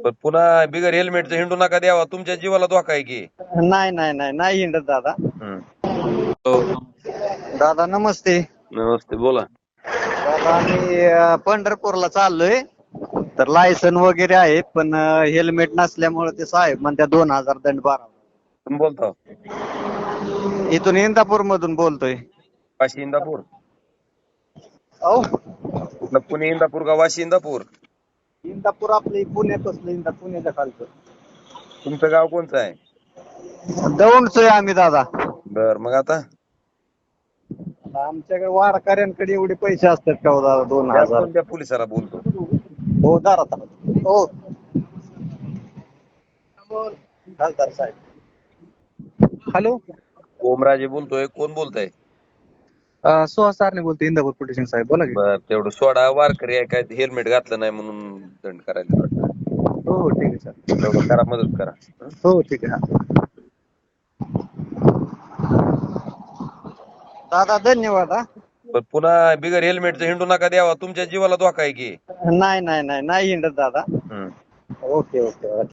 पण पुन्हा बिगर हेल्मेटचं हिंडू नका द्यावा, तुमच्या जीवाला धोका आहे की. नाही नाही नाही नाही हिंडत दादा. हो, दादा नमस्ते. नमस्ते, बोला. दादा आम्ही पंढरपूरला चाललोय. तर लायसन वगैरे आहे पण हेल्मेट नसल्यामुळे ते साहेब म्हणत्या 2000 दंड भरावा. तुम्ही बोलता इथून इंदापूर मधून बोलतोय. वाशी इंदापूर? अहो कुठलं, पुणे इंदापूर का वाशी इंदापूर? इंदापूर आपली पुण्यापासून पुण्याच्या खालचं. तुमचं गाव कोणचं आहे? दौंडचोय आम्ही दादा. बर, मग आता आमच्याकडे वारकऱ्यांकडे एवढे पैसे असतात का हो दादा? 2000. त्या पोलिसाला बोलतो. हो दादा. हो खासदार साहेब. हॅलो, ओमराजे बोलतोय. कोण बोलताय? सुहास सारणे बोलतो, इंदापूर पोलीस स्टेशन साहेब. बोला की. बर, तेवढं सोडा. वारकरी आहे काय, हेल्मेट घातलं नाही म्हणून दंड करायला वाटतं. हो हो ठीक आहे सर. तेवढं करा, मदत करा. हं? हो ठीक आहे. दादा धन्यवाद. पण पुन्हा बिगर हेल्मेटचं हिंडू नका द्यावा, तुमच्या जीवाला धोका आहे की. नाही नाही नाही नाही हिंडत दादा. हं. Okay okay.